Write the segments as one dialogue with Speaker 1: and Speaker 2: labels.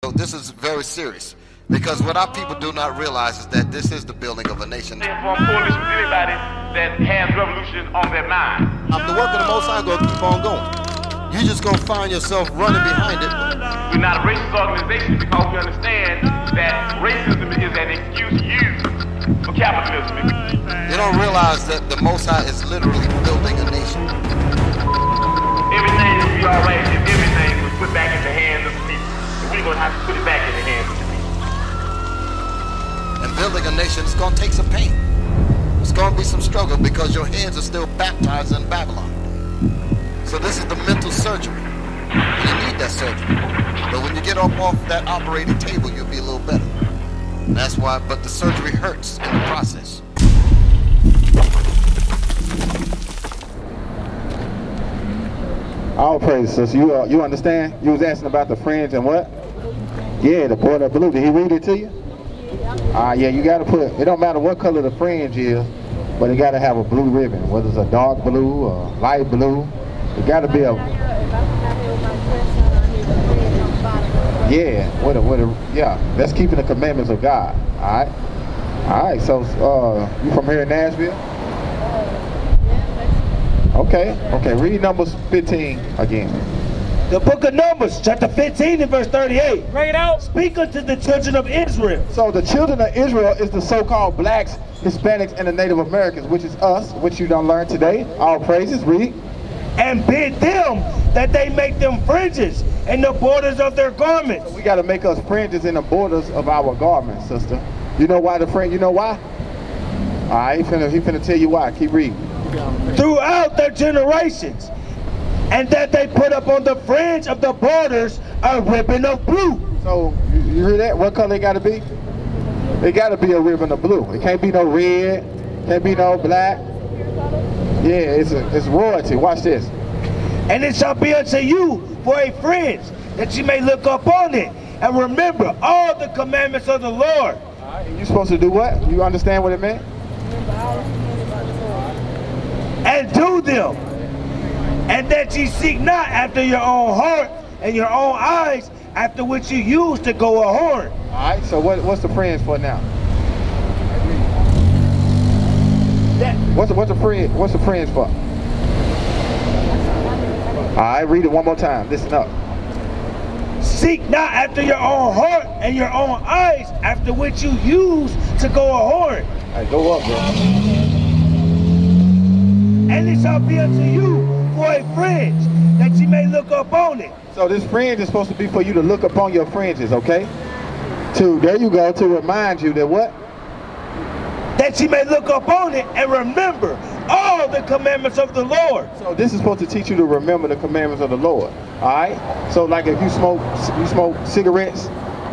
Speaker 1: So this is very serious, because what our people do not realize is that this is the building of a nation.
Speaker 2: For a coalition with anybody that has revolution on their mind.
Speaker 1: The work of the Most High gonna keep on going. You just gonna find yourself running behind it.
Speaker 2: We're not a racist organization because we understand that racism is an excuse used for capitalism.
Speaker 1: You don't realize that the Most High is literally building a nation.
Speaker 2: Everything will be all right if everything was put back in the hands of the people. And we're going to have to put it back in the hands of the people.
Speaker 1: And building a nation is going to take some pain. It's going to be some struggle because your hands are still baptized in Babylon. So this is the mental surgery. And you need that surgery. But when you get off that operating table, you'll be a little better. That's why, but the surgery hurts in the process.
Speaker 3: All praises. So you understand? You was asking about the fringe and what? Yeah, the border blue. Did he read it to you? Yeah, you got to put, it don't matter what color the fringe is, but it got to have a blue ribbon, whether it's a dark blue or light blue. It got to be a, yeah, that's keeping the commandments of God. All right, so you from here in Nashville? Okay, read Numbers 15 again.
Speaker 4: The book of Numbers, chapter 15 and verse 38. Bring it out. Speak unto the children of Israel.
Speaker 3: So the children of Israel is the so-called blacks, Hispanics, and the Native Americans, which is us, which you done learn today. All praises, read.
Speaker 4: And bid them that they make them fringes in the borders of their garments.
Speaker 3: We got to make us fringes in the borders of our garments, sister. You know why the fringe? You know why? All right, he finna tell you why. Keep reading.
Speaker 4: Throughout their generations, and that they put up on the fringe of the borders a ribbon of blue.
Speaker 3: So you hear that? What color it got to be? It got to be a ribbon of blue. It can't be no red. Can't be no black. Yeah, it's royalty. Watch this.
Speaker 4: And it shall be unto you for a fringe, that you may look upon it and remember all the commandments of the Lord.
Speaker 3: You supposed to do what? You understand what it meant?
Speaker 4: And do them, and that ye seek not after your own heart and your own eyes, after which you used to go a whoring.
Speaker 3: All right, so what's the fringe for now? What's the fringe for? All right, read it one more time. Listen up.
Speaker 4: Seek not after your own heart and your own eyes, after which you used to go a whoring.
Speaker 3: All right, go up, bro.
Speaker 4: And it shall be unto you for a fringe, that ye may look upon it.
Speaker 3: So this fringe is supposed to be for you to look upon your fringes, okay? There you go, to remind you that what?
Speaker 4: That ye may look upon it and remember all the commandments of the Lord.
Speaker 3: So this is supposed to teach you to remember the commandments of the Lord, all right? So like if you smoke cigarettes,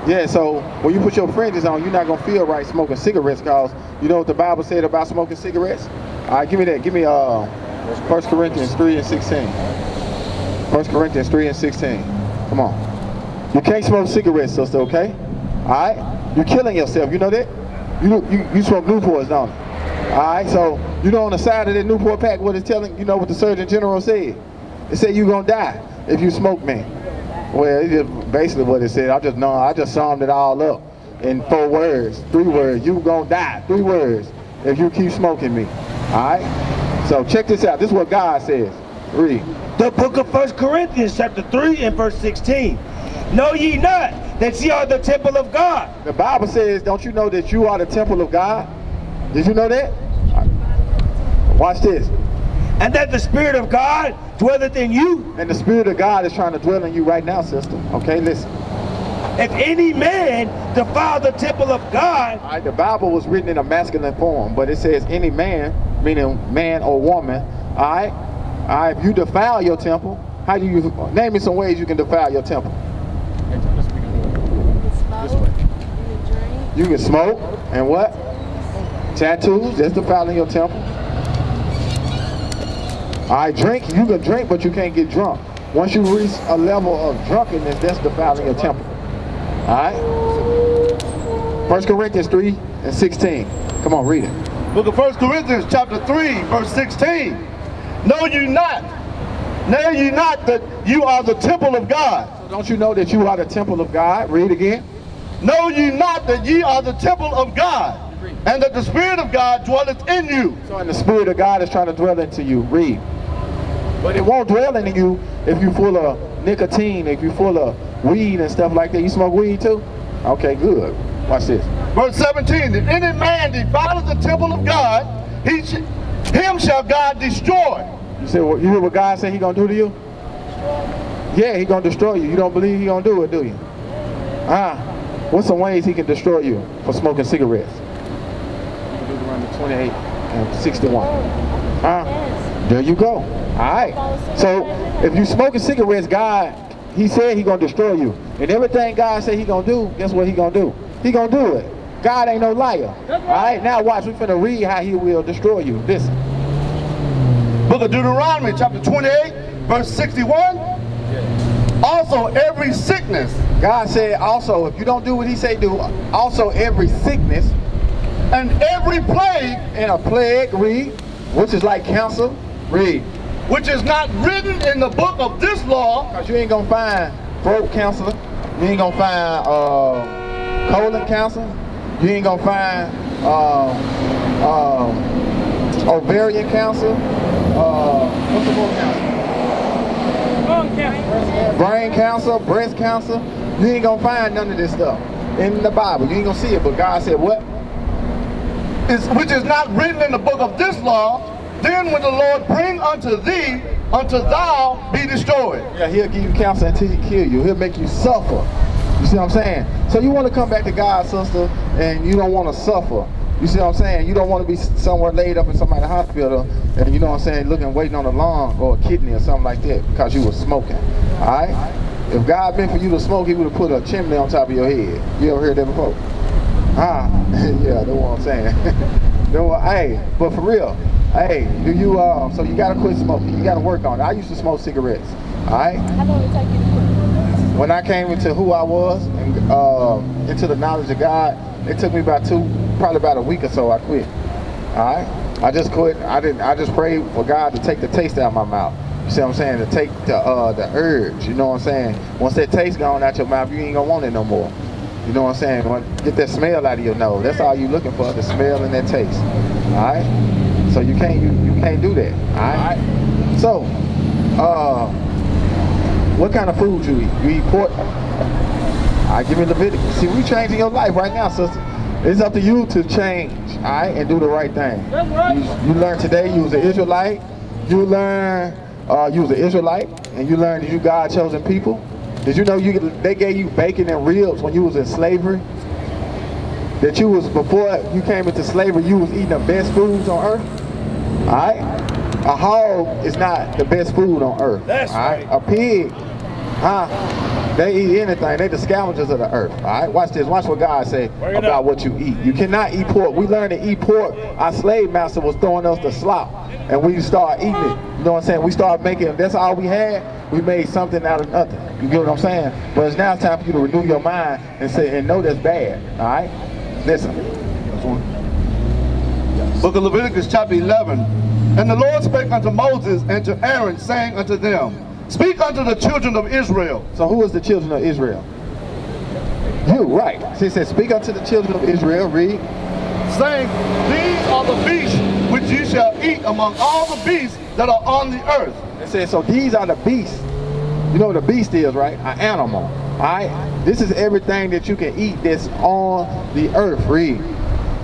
Speaker 3: yeah, so when you put your fringes on, you're not going to feel right smoking cigarettes, because you know what the Bible said about smoking cigarettes? All right, give me that. Give me 1 Corinthians 3 and 16. 1 Corinthians 3 and 16. Come on. You can't smoke cigarettes, sister, okay? All right? You're killing yourself. You know that? You smoke Newports, don't you? All right, so you know on the side of that Newport pack what it's telling, you know what the Surgeon General said? It said you're going to die if you smoke, man. Well, it's just basically what it said. I just summed it all up in 4 words, 3 words. You going to die, 3 words, if you keep smoking me. All right? So check this out. This is what God says. Read.
Speaker 4: The book of 1 Corinthians chapter 3 and verse 16. Know ye not that ye are the temple of God?
Speaker 3: The Bible says, don't you know that you are the temple of God? Did you know that? Watch this.
Speaker 4: And that the Spirit of God dwelleth in you.
Speaker 3: And the Spirit of God is trying to dwell in you right now, sister. Okay, listen.
Speaker 4: If any man defile the temple of God.
Speaker 3: All right, the Bible was written in a masculine form, but it says any man, meaning man or woman. All right? All right, if you defile your temple, how do you, name me some ways you can defile your temple. You can smoke and what? Tattoos, that's defiling your temple. All right, drink, you can drink, but you can't get drunk. Once you reach a level of drunkenness, that's defiling your temple. All right? 1 Corinthians 3 and 16. Come on, read it.
Speaker 5: Book of 1 Corinthians chapter 3, verse 16. Know ye not that you are the temple of God.
Speaker 3: So Don't you know that you are the temple of God? Read again.
Speaker 5: Know ye not that ye are the temple of God, and that the Spirit of God dwelleth in you?
Speaker 3: So and the Spirit of God is trying to dwell into you. Read. But it won't dwell into you if you're full of nicotine, if you're full of weed and stuff like that. You smoke weed too? Okay, good. Watch this.
Speaker 5: Verse 17, if any man defileth the temple of God, him shall God destroy.
Speaker 3: You you hear what God said he gonna do to you? Yeah, he gonna destroy you. You don't believe he gonna do it, do you? What's some ways he can destroy you for smoking cigarettes? Deuteronomy 28 and 61. There you go. Alright. So if you smoking cigarettes, God, he said he gonna destroy you. And everything God said he gonna do, guess what he gonna do? He gonna do it. God ain't no liar. Alright, now watch, we finna read how he will destroy you. Listen.
Speaker 5: Book of Deuteronomy, chapter 28, verse 61. Also every sickness.
Speaker 3: God said also, if you don't do what he say do, also every sickness.
Speaker 5: And every plague.
Speaker 3: And a plague, read, which is like cancer, read.
Speaker 5: Which is not written in the book of this law.
Speaker 3: Because you ain't gonna find throat cancer. You ain't gonna find colon cancer. You ain't gonna find ovarian cancer. What's the more cancer? Brain cancer, breast cancer. You ain't gonna find none of this stuff in the Bible. You ain't gonna see it, but God said what?
Speaker 5: Which is not written in the book of this law. Then when the Lord bring unto thee, unto thou be destroyed.
Speaker 3: Yeah, he'll give you cancer until he kill you. He'll make you suffer. You see what I'm saying? So you want to come back to God, sister, and you don't want to suffer. You see what I'm saying? You don't want to be somewhere laid up in somebody's hospital and, you know what I'm saying, waiting on a lung or a kidney or something like that because you were smoking. Alright? If God meant for you to smoke, he would have put a chimney on top of your head. You ever heard that before? Yeah, that's what I'm saying. Hey, but for real, hey, so you gotta quit smoking. You gotta work on it. I used to smoke cigarettes. Alright? How long did it take you to quit? When I came into who I was and into the knowledge of God, it took me probably about a week or so. I quit. All right, I just quit. I just prayed for God to take the taste out of my mouth. You see what I'm saying? To take the urge. You know what I'm saying? Once that taste gone out your mouth, you ain't gonna want it no more. You know what I'm saying? Get that smell out of your nose. That's all you looking for, the smell and that taste. All right. So you can't do that. All right. So, what kind of food you eat? You eat pork? I give me Leviticus. See, we changing your life right now, sister. It's up to you to change, all right, and do the right thing. You learn today you was an Israelite. You learn you was an Israelite, and you learned that you God chosen people. Did you know they gave you bacon and ribs when you was in slavery? That before you came into slavery, you was eating the best foods on earth. All right, a hog is not the best food on earth.
Speaker 4: That's right.
Speaker 3: A pig, they eat anything. They the scavengers of the earth. All right, watch this. Watch what God said about what you eat. You cannot eat pork. We learned to eat pork. Our slave master was throwing us the slop, and we started eating it. You know what I'm saying? We started making. That's all we had. We made something out of nothing. You get what I'm saying? But it's now time for you to renew your mind and know that's bad. All right, listen.
Speaker 5: Book of Leviticus, chapter 11. And the Lord spake unto Moses and to Aaron, saying unto them, speak unto the children of Israel.
Speaker 3: So who is the children of Israel? You, right. So he said, speak unto the children of Israel, read.
Speaker 5: Saying, these are the beasts which ye shall eat among all the beasts that are on the earth.
Speaker 3: It says, so these are the beasts. You know what a beast is, right? An animal. All right? This is everything that you can eat that's on the earth, read.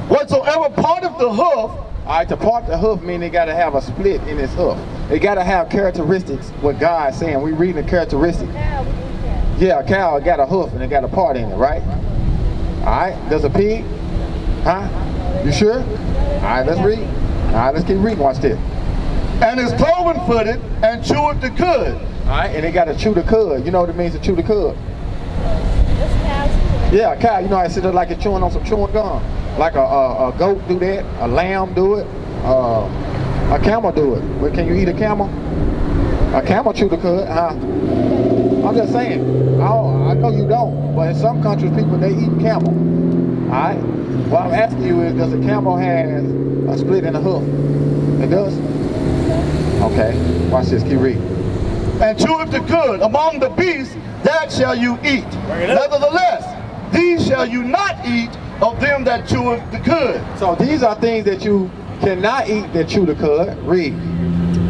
Speaker 5: Whatsoever parteth the hoof.
Speaker 3: All right, to part the hoof mean they got to have a split in its hoof. They got to have characteristics, what God's saying. We reading the characteristics. Yeah, a cow got a hoof and it got a part in it, right? All right, does a pig? Huh? You sure? All right, let's read. All right, let's keep reading. Watch this.
Speaker 5: And is cloven-footed and cheweth the cud.
Speaker 3: All right, and they got to chew the cud. You know what it means to chew the cud? Yeah, a cow, you know, I sit there like it's chewing on some chewing gum. Like a goat do that, a lamb do it, a camel do it. Well, can you eat a camel? A camel chew the cud, huh? I'm just saying, I know you don't, but in some countries, people, they eat camel. All right? What I'm asking you is, does a camel have a split in the hoof? It does? Okay, watch this, keep reading.
Speaker 5: And cheweth the cud among the beasts that shall you eat. Nevertheless, these shall you not eat of them that cheweth the cud.
Speaker 3: So these are things that you cannot eat that chew the cud. Read.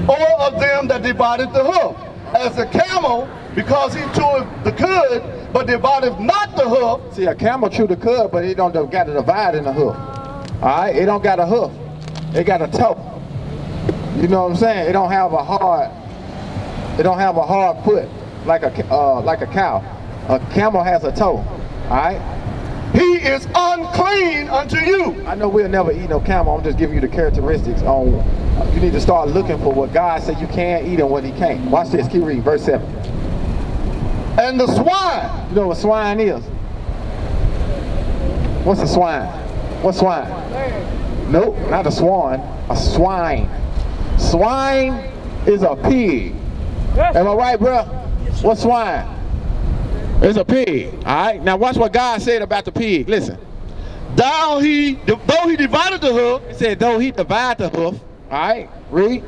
Speaker 5: Or of them that divideth the hoof. As the camel, because he cheweth the cud, but divideth not the hoof.
Speaker 3: See, a camel chew the cud, but it don't got to divide in the hoof. Alright, it don't got a hoof. It got a toe. You know what I'm saying? It don't have a hard foot like a cow. A camel has a toe. Alright?
Speaker 5: He is unclean unto you.
Speaker 3: I know we'll never eat no camel. I'm just giving you the characteristics on. You need to start looking for what God said you can eat and what he can't. Watch this. Keep reading. Verse 7.
Speaker 5: And the swine.
Speaker 3: You know what swine is? What's a swine? What's swine? Nope, not a swan. A swine. Swine is a pig. Am I right, bro? What's swine? It's a pig. All right. Now watch what God said about the pig. Listen.
Speaker 5: Though he divided the hoof.
Speaker 3: He said, though he divide the hoof. All right. Read.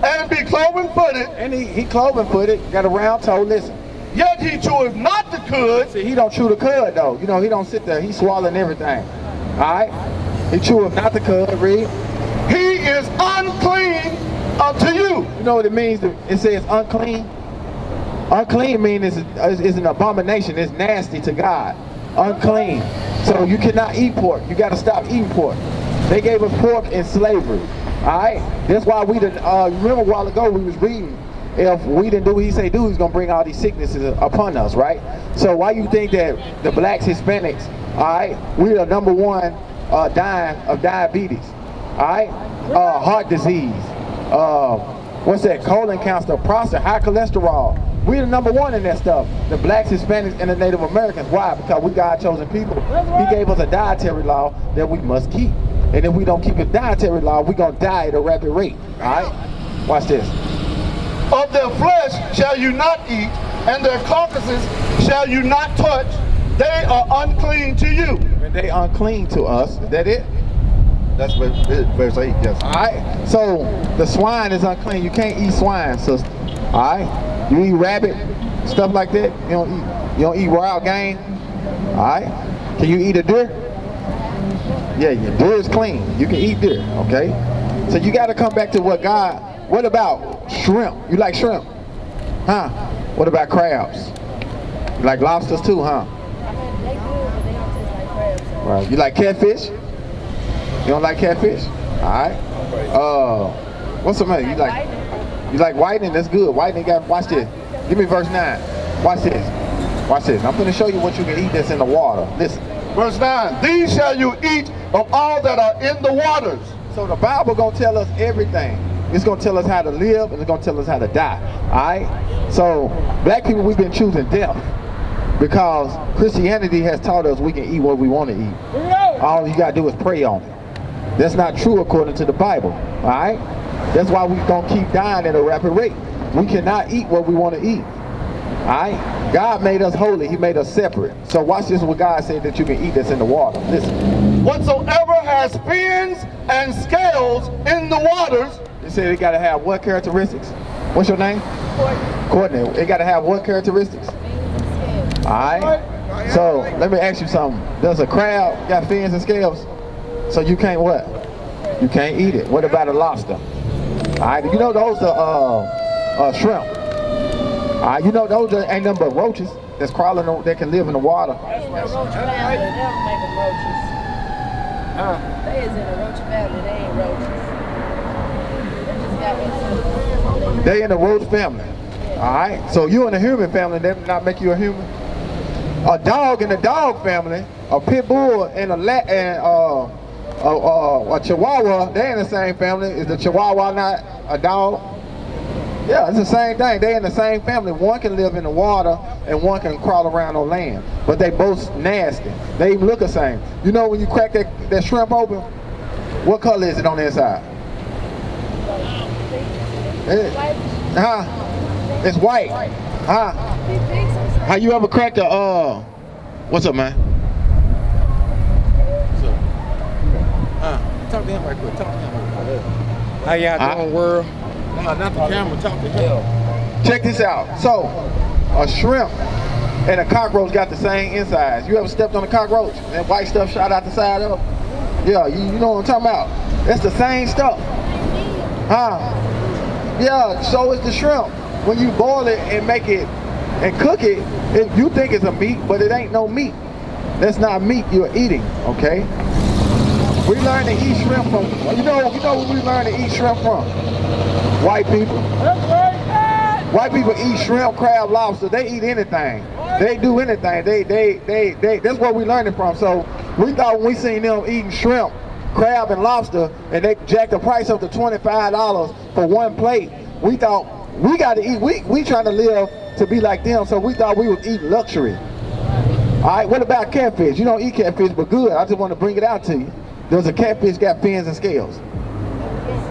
Speaker 5: And be cloven-footed.
Speaker 3: And he cloven-footed. Got a round toe. Listen.
Speaker 5: Yet he cheweth not the cud.
Speaker 3: See, he don't chew the cud though. You know, he don't sit there. He's swallowing everything. All right. He cheweth not the cud. Read.
Speaker 5: He is unclean unto you.
Speaker 3: You know what it means? It says unclean. Unclean means it's an abomination. It's nasty to God. Unclean. So you cannot eat pork. You got to stop eating pork. They gave us pork in slavery. All right. That's why we didn't. Remember a while ago we was reading. If we didn't do what he said do, he's gonna bring all these sicknesses upon us, right? So why you think that the blacks, Hispanics, all right, we are #1 dying of diabetes, all right, heart disease, what's that, colon cancer, prostate, high cholesterol. We're the #1 in that stuff. The blacks, Hispanics, and the Native Americans. Why? Because we God chosen people. He gave us a dietary law that we must keep. And if we don't keep a dietary law, we're gonna die at a rapid rate. All right? Watch this.
Speaker 5: Of their flesh shall you not eat, and their carcasses shall you not touch. They are unclean to you.
Speaker 3: And they unclean to us. Is that it?
Speaker 5: That's verse 8, yes.
Speaker 3: All right. So the swine is unclean. You can't eat swine, sister. All right. You eat rabbit, stuff like that. You don't eat wild game. All right. Can you eat a deer? Yeah, your deer is clean. You can eat deer. Okay. So you got to come back to what God. What about shrimp? You like shrimp? Huh? What about crabs? You like lobsters too, huh?
Speaker 6: They do, but they don't taste like crabs. So.
Speaker 3: Right. You like catfish? You don't like catfish? Alright. What's the name? You like whitening? That's good. Whitening got, watch this. Give me verse 9. Watch this. Watch this. I'm gonna show you what you can eat that's in the water. Listen.
Speaker 5: Verse 9. These shall you eat of all that are in the waters.
Speaker 3: So the Bible gonna tell us everything. It's gonna tell us how to live and it's gonna tell us how to die. Alright? So black people, we've been choosing death because Christianity has taught us we can eat what we want to eat. All you gotta do is pray on it. That's not true according to the Bible. Alright? That's why we're gonna keep dying at a rapid rate. We cannot eat what we want to eat. Alright? God made us holy, he made us separate. So watch this, what God said that you can eat that's in the water. Listen.
Speaker 5: Whatsoever has fins and scales in the waters.
Speaker 3: It said it gotta have what characteristics? What's your name? Courtney. It gotta have what characteristics? Alright. So let me ask you something. Does a crab got fins and scales? So you can't what? You can't eat it. What about a lobster? Alright, you know those are shrimp. Alright, you know those ain't nothing but roaches that's crawling on, that can live in the water.
Speaker 6: They in a roach family, they don't make them roaches. They is in a roach family, they ain't roaches.
Speaker 3: They in the roach family. Alright, so you in the human family, that not make you a human? A dog in the dog family, a pit bull and a chihuahua, they in the same family. Is the chihuahua not a dog? Yeah, it's the same thing. They in the same family. One can live in the water and one can crawl around on land. But they both nasty. They even look the same. You know when you crack that shrimp open, what color is it on the inside? It's white. Huh? How you ever cracked a what's up, man? What's up? Talk to him right quick. Talk to him right quick.
Speaker 7: How y'all doing, world?
Speaker 3: No, not the camera. Talk to him. Check this out. So, a shrimp And a cockroach got the same insides. You ever stepped on a cockroach? That white stuff shot out the side of it? Yeah, you know what I'm talking about. That's the same stuff. Huh? Yeah, so is the shrimp. When you boil it and make it and cook it, you think it's a meat, but it ain't no meat. That's not meat you're eating, okay? We learn to eat shrimp from, you know where we learn to eat shrimp from? White people. White people eat shrimp, crab, lobster. They eat anything. They do anything. That's where we learned it from. So we thought when we seen them eating shrimp, crab, and lobster, and they jacked the price up to $25 for one plate, we thought we got to eat. We trying to live to be like them, so we thought we was eating luxury. All right, what about catfish? You don't eat catfish, but good. I just want to bring it out to you. Does a catfish got fins and scales?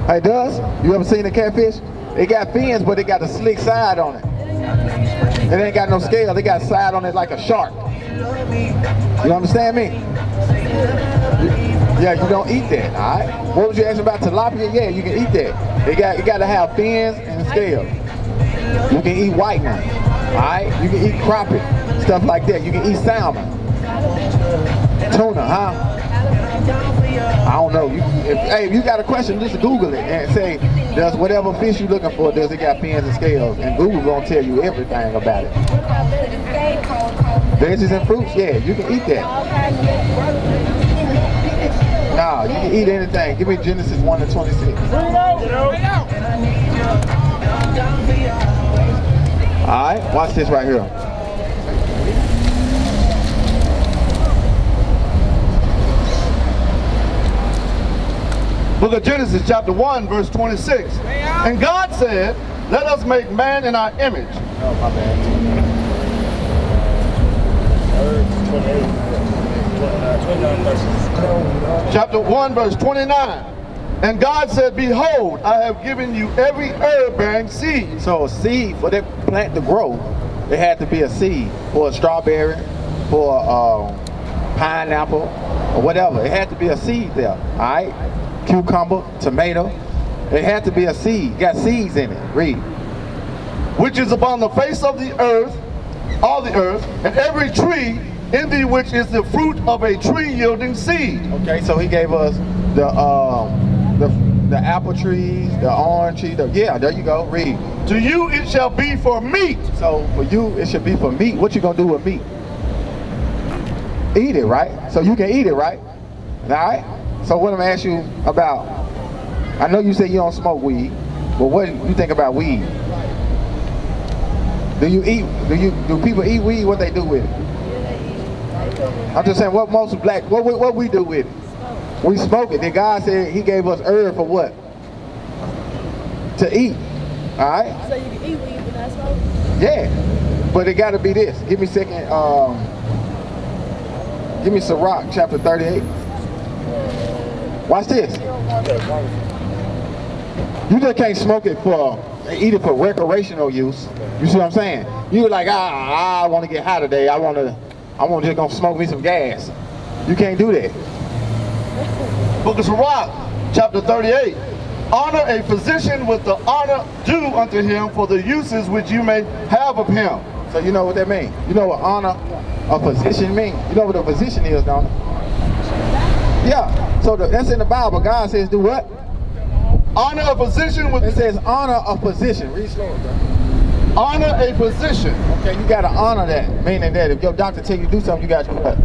Speaker 3: It does? You ever seen a catfish? It got fins, but it got a slick side on it. It ain't got no scales. It got side on it like a shark. You understand me? Yeah, you don't eat that, all right? What was you asking about tilapia? Yeah, you can eat that. It got to have fins and scales. You can eat whitening, all right? You can eat crappie, stuff like that. You can eat salmon, tuna, huh? I don't know. If you got a question, just Google it and say, does whatever fish you're looking for, does it got fins and scales? And Google gonna tell you everything about it. Veggies and fruits, yeah, you can eat that. Nah, you can eat anything. Give me Genesis 1:26. All right, watch this right here.
Speaker 5: Book of Genesis, chapter 1, verse 26. And God said, let us make man in our image.
Speaker 3: Oh, my bad.
Speaker 5: Chapter 1, verse 29. And God said, behold, I have given you every herb bearing seed.
Speaker 3: So a seed, for that plant to grow, it had to be a seed. For a strawberry, for a pineapple, or whatever. It had to be a seed there, all right? Cucumber, tomato, it had to be a seed. Got seeds in it. Read.
Speaker 5: Which is upon the face of the earth, all the earth, and every tree in thee which is the fruit of a tree yielding seed.
Speaker 3: Okay, so he gave us the apple trees, the orange trees. Yeah, there you go. Read.
Speaker 5: To you it shall be for meat.
Speaker 3: So for you it should be for meat. What you gonna do with meat? Eat it, right? So you can eat it, right? All right. So what I'm gonna ask you about, I know you say you don't smoke weed, but what do you think about weed? Do people eat weed? What they do with it? I'm just saying, what most black, what we do with it? We smoke it. Then God said he gave us herb for what? To eat. All right?
Speaker 6: So you can eat weed but not smoke?
Speaker 3: Yeah. But it gotta be this. Give me Sirach, chapter 38. Watch this. You just can't smoke it eat it for recreational use. You see what I'm saying? You're like, I want to get high today. I want to just gonna smoke me some gas. You can't do that.
Speaker 5: Book of Sirach, chapter 38. Honor a physician with the honor due unto him for the uses which you may have of him.
Speaker 3: So you know what that means? You know what honor a physician means? You know what a physician is, don't you? Yeah. So that's in the Bible. God says do what?
Speaker 5: Honor a physician with...
Speaker 3: It says honor a physician. Read slower, bro.
Speaker 5: Honor a physician.
Speaker 3: Okay, you got to honor that. Meaning that if your doctor tell you to do something, you got to what?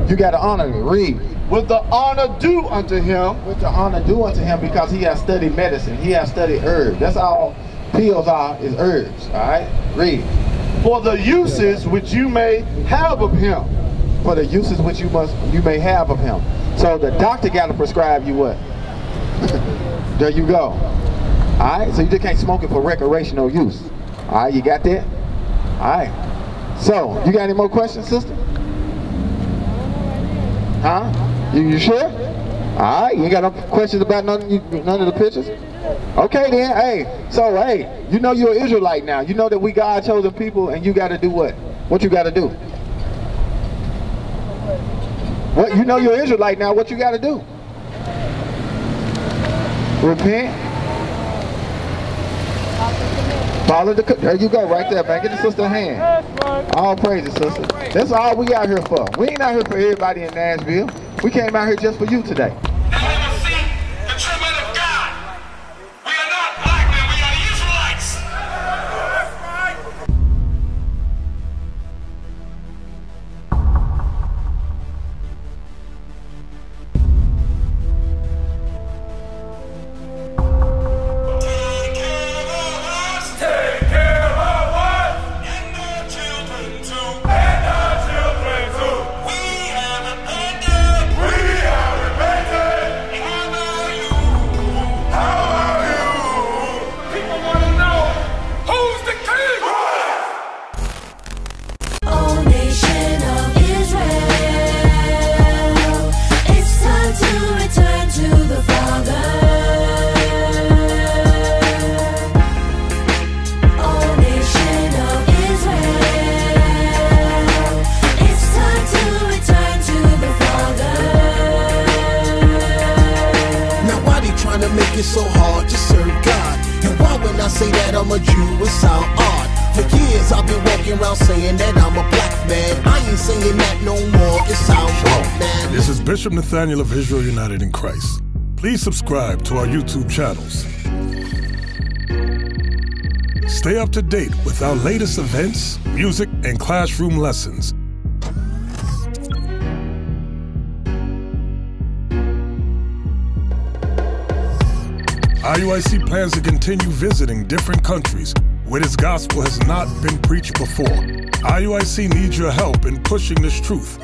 Speaker 3: You got to honor it. Read.
Speaker 5: With the honor due unto him.
Speaker 3: With the honor due unto him, because he has studied medicine. He has studied herbs. That's all pills are, is herbs. All right? Read.
Speaker 5: For the uses which you may have of him.
Speaker 3: For the uses which you may have of him. So the doctor got to prescribe you what? There you go. All right? So you just can't smoke it for recreational use. All right? You got that? All right. So, you got any more questions, sister? Huh? You sure? All right, you ain't got no questions about none of the pictures? Okay then, hey, so hey, you know you're an Israelite now. You know that we God chosen people, and you got to do what? What you got to do? What, you know you're an Israelite now, what you got to do? Repent. Follow the, there you go, right there, man. Get the sister a hand. All praises, sister. That's all we out here for. We ain't out here for everybody in Nashville. We came out here just for you today.
Speaker 8: So hard to serve God, and why when I say that I'm a Jew, it sound odd. For years I've been walking around saying that I'm a black man. I ain't saying that no more, it sounds wrong, man.
Speaker 9: This is Bishop Nathaniel of Israel United in Christ. Please subscribe to our YouTube channels. Stay up to date with our latest events, music, and classroom lessons. IUIC plans to continue visiting different countries where this gospel has not been preached before. IUIC needs your help in pushing this truth.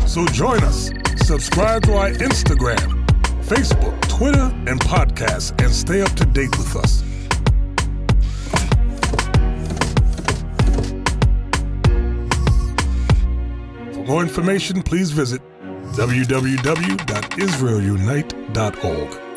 Speaker 9: So join us. Subscribe to our Instagram, Facebook, Twitter, and podcasts, and stay up to date with us. For more information, please visit www.israelunite.org.